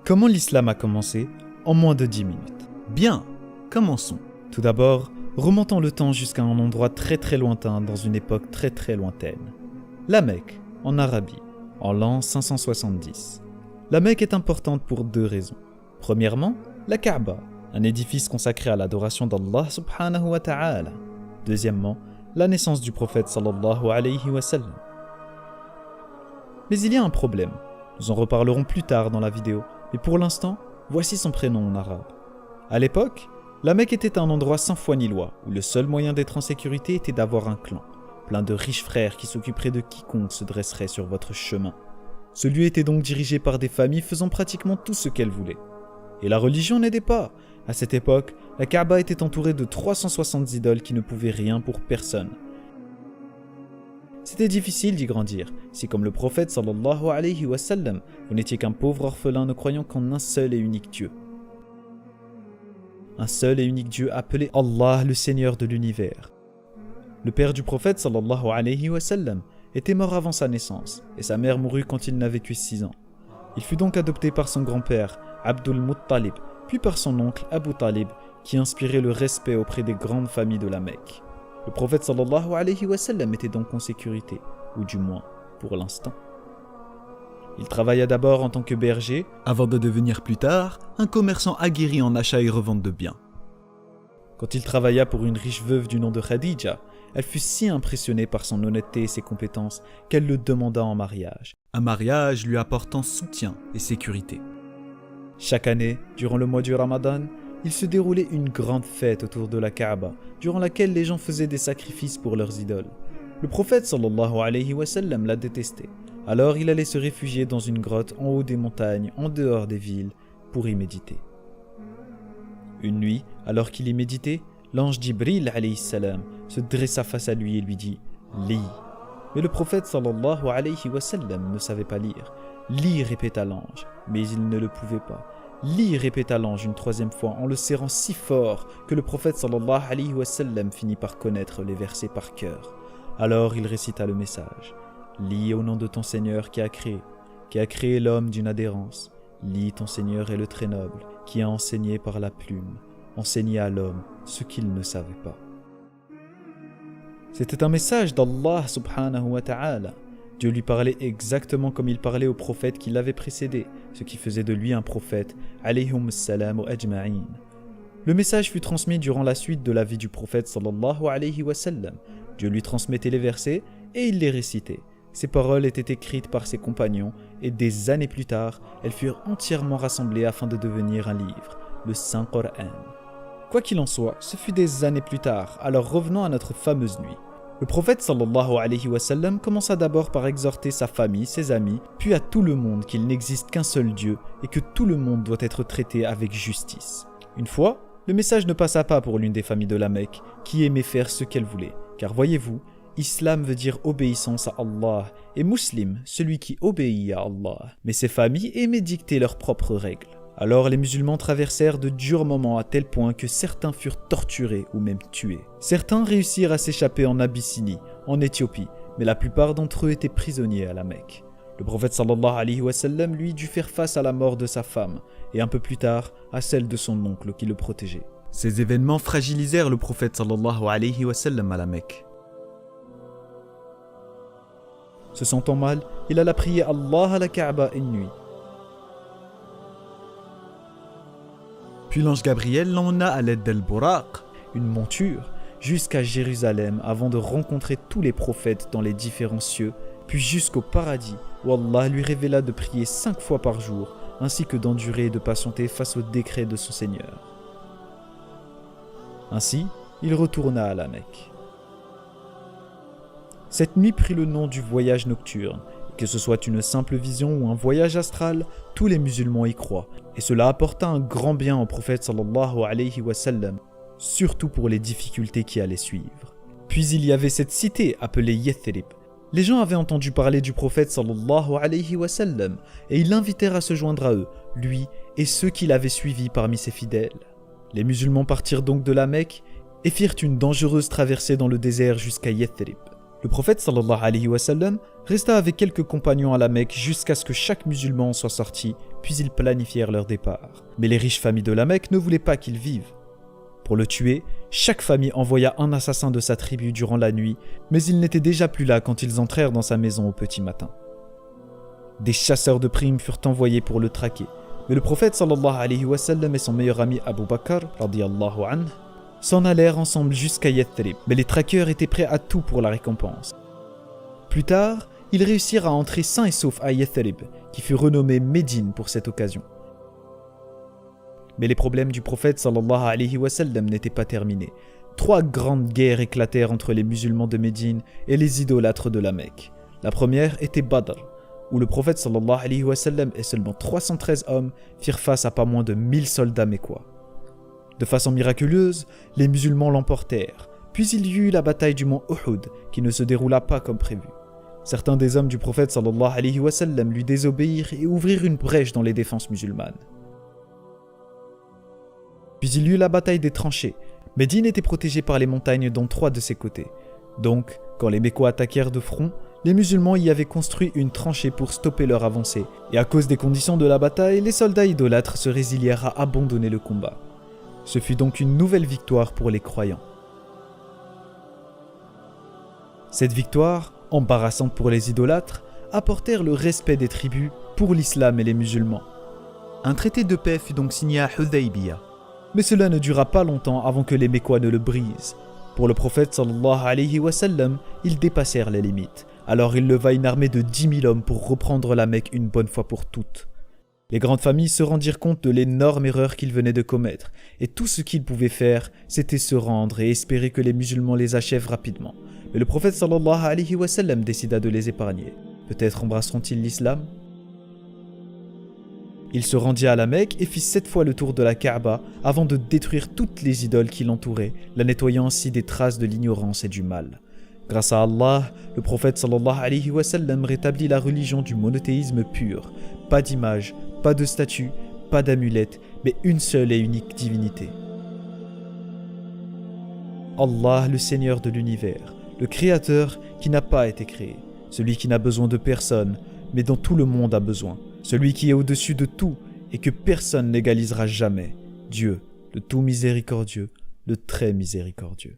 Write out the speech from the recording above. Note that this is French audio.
Comment l'islam a commencé en moins de 10 minutes? Bien, commençons. Tout d'abord, remontons le temps jusqu'à un endroit très lointain dans une époque très lointaine. La Mecque, en Arabie, en l'an 570. La Mecque est importante pour deux raisons. Premièrement, la Kaaba, un édifice consacré à l'adoration d'Allah subhanahu wa ta'ala. Deuxièmement, la naissance du prophète sallallahu alayhi wa sallam. Mais il y a un problème. Nous en reparlerons plus tard dans la vidéo, mais pour l'instant, voici son prénom en arabe. À l'époque, la Mecque était un endroit sans foi ni loi, où le seul moyen d'être en sécurité était d'avoir un clan, plein de riches frères qui s'occuperaient de quiconque se dresserait sur votre chemin. Ce lieu était donc dirigé par des familles faisant pratiquement tout ce qu'elles voulaient. Et la religion n'aidait pas. À cette époque, la Kaaba était entourée de 360 idoles qui ne pouvaient rien pour personne. C'était difficile d'y grandir, si comme le prophète sallallahu alayhi wa sallam, vous n'étiez qu'un pauvre orphelin ne croyant qu'en un seul et unique Dieu. Un seul et unique Dieu appelé Allah, le Seigneur de l'univers. Le père du prophète sallallahu alayhi wa sallam était mort avant sa naissance, et sa mère mourut quand il n'avait que 6 ans. Il fut donc adopté par son grand-père, Abdul Muttalib, puis par son oncle Abu Talib, qui inspirait le respect auprès des grandes familles de la Mecque. Le prophète sallallahu alayhi wa sallam était donc en sécurité, ou du moins pour l'instant. Il travailla d'abord en tant que berger, avant de devenir plus tard un commerçant aguerri en achat et revente de biens. Quand il travailla pour une riche veuve du nom de Khadija, elle fut si impressionnée par son honnêteté et ses compétences qu'elle le demanda en mariage. Un mariage lui apportant soutien et sécurité. Chaque année, durant le mois du Ramadan, il se déroulait une grande fête autour de la Kaaba, durant laquelle les gens faisaient des sacrifices pour leurs idoles. Le prophète sallallahu alayhi wa sallam la détestait, alors il allait se réfugier dans une grotte en haut des montagnes, en dehors des villes, pour y méditer. Une nuit, alors qu'il y méditait, l'ange Jibril alayhi salam se dressa face à lui et lui dit « Lis ». Mais le prophète sallallahu alayhi wa sallam ne savait pas lire. « Lis » répéta l'ange, mais il ne le pouvait pas. « Lis » répéta l'ange une troisième fois en le serrant si fort que le prophète sallallahu alayhi wa sallam finit par connaître les versets par cœur. Alors il récita le message. « Lis au nom de ton Seigneur qui a créé l'homme d'une adhérence. Lis ton Seigneur est le très noble, qui a enseigné par la plume, enseigné à l'homme ce qu'il ne savait pas. » C'était un message d'Allah subhanahu wa ta'ala. Dieu lui parlait exactement comme il parlait au prophète qui l'avait précédé, ce qui faisait de lui un prophète, alayhum salam ajma'in. Le message fut transmis durant la suite de la vie du prophète sallallahu alayhi wa sallam. Dieu lui transmettait les versets et il les récitait. Ces paroles étaient écrites par ses compagnons et des années plus tard, elles furent entièrement rassemblées afin de devenir un livre, le Saint-Coran. Quoi qu'il en soit, ce fut des années plus tard, alors revenons à notre fameuse nuit. Le prophète sallallahu alayhi wa sallam commença d'abord par exhorter sa famille, ses amis, puis à tout le monde qu'il n'existe qu'un seul Dieu et que tout le monde doit être traité avec justice. Une fois, le message ne passa pas pour l'une des familles de la Mecque, qui aimait faire ce qu'elle voulait, car voyez-vous, Islam veut dire obéissance à Allah, et muslim, celui qui obéit à Allah. Mais ces familles aimaient dicter leurs propres règles. Alors les musulmans traversèrent de durs moments à tel point que certains furent torturés ou même tués. Certains réussirent à s'échapper en Abyssinie, en Éthiopie, mais la plupart d'entre eux étaient prisonniers à la Mecque. Le prophète sallallahu alayhi wa sallam lui dut faire face à la mort de sa femme, et un peu plus tard à celle de son oncle qui le protégeait. Ces événements fragilisèrent le prophète sallallahu alayhi wa sallam à la Mecque. Se sentant mal, il alla prier Allah à la Kaaba une nuit. Puis l'ange Gabriel l'emmena à l'aide d'Al-Buraq, une monture, jusqu'à Jérusalem avant de rencontrer tous les prophètes dans les différents cieux, puis jusqu'au paradis où Allah lui révéla de prier 5 fois par jour, ainsi que d'endurer et de patienter face au décret de son Seigneur. Ainsi, il retourna à la Mecque. Cette nuit prit le nom du voyage nocturne. Que ce soit une simple vision ou un voyage astral, tous les musulmans y croient. Et cela apporta un grand bien au prophète sallallahu alayhi wa sallam, surtout pour les difficultés qui allaient suivre. Puis il y avait cette cité appelée Yathrib. Les gens avaient entendu parler du prophète sallallahu alayhi wa sallam et ils l'invitèrent à se joindre à eux, lui et ceux qui l'avaient suivi parmi ses fidèles. Les musulmans partirent donc de la Mecque et firent une dangereuse traversée dans le désert jusqu'à Yathrib. Le prophète sallallahu alayhi wa sallam resta avec quelques compagnons à la Mecque jusqu'à ce que chaque musulman soit sorti, puis ils planifièrent leur départ. Mais les riches familles de la Mecque ne voulaient pas qu'ils vivent. Pour le tuer, chaque famille envoya un assassin de sa tribu durant la nuit, mais il n'était déjà plus là quand ils entrèrent dans sa maison au petit matin. Des chasseurs de primes furent envoyés pour le traquer, mais le prophète sallallahu alayhi wa sallam et son meilleur ami Abu Bakr radiyallahu anhu s'en allèrent ensemble jusqu'à Yathrib, mais les traqueurs étaient prêts à tout pour la récompense. Plus tard, ils réussirent à entrer sains et saufs à Yathrib, qui fut renommé Médine pour cette occasion. Mais les problèmes du prophète sallallahu alayhi wa sallam n'étaient pas terminés. 3 grandes guerres éclatèrent entre les musulmans de Médine et les idolâtres de la Mecque. La première était Badr, où le prophète sallallahu alayhi wa sallam et seulement 313 hommes firent face à pas moins de 1000 soldats mécois. De façon miraculeuse, les musulmans l'emportèrent, puis il y eut la bataille du mont Uhud, qui ne se déroula pas comme prévu. Certains des hommes du prophète sallallahu alayhi wa sallam lui désobéirent et ouvrirent une brèche dans les défenses musulmanes. Puis il y eut la bataille des tranchées. Médine était protégée par les montagnes dont 3 de ses côtés. Donc, quand les Mécois attaquèrent de front, les musulmans y avaient construit une tranchée pour stopper leur avancée, et à cause des conditions de la bataille, les soldats idolâtres se résilièrent à abandonner le combat. Ce fut donc une nouvelle victoire pour les croyants. Cette victoire, embarrassante pour les idolâtres, apportèrent le respect des tribus pour l'islam et les musulmans. Un traité de paix fut donc signé à Hudaybiya. Mais cela ne dura pas longtemps avant que les Mécois ne le brisent. Pour le prophète sallallahu alayhi wa sallam, ils dépassèrent les limites. Alors il leva une armée de 10 000 hommes pour reprendre la Mecque une bonne fois pour toutes. Les grandes familles se rendirent compte de l'énorme erreur qu'ils venaient de commettre, et tout ce qu'ils pouvaient faire, c'était se rendre et espérer que les musulmans les achèvent rapidement. Mais le prophète sallallahu alayhi wa sallam décida de les épargner. Peut-être embrasseront-ils l'islam ? Il se rendit à la Mecque et fit 7 fois le tour de la Kaaba avant de détruire toutes les idoles qui l'entouraient, la nettoyant ainsi des traces de l'ignorance et du mal. Grâce à Allah, le prophète sallallahu alayhi wa sallam rétablit la religion du monothéisme pur. Pas d'image, pas de statue, pas d'amulette, mais une seule et unique divinité. Allah, le Seigneur de l'univers, le Créateur qui n'a pas été créé, celui qui n'a besoin de personne, mais dont tout le monde a besoin, celui qui est au-dessus de tout et que personne n'égalisera jamais, Dieu, le tout miséricordieux, le très miséricordieux.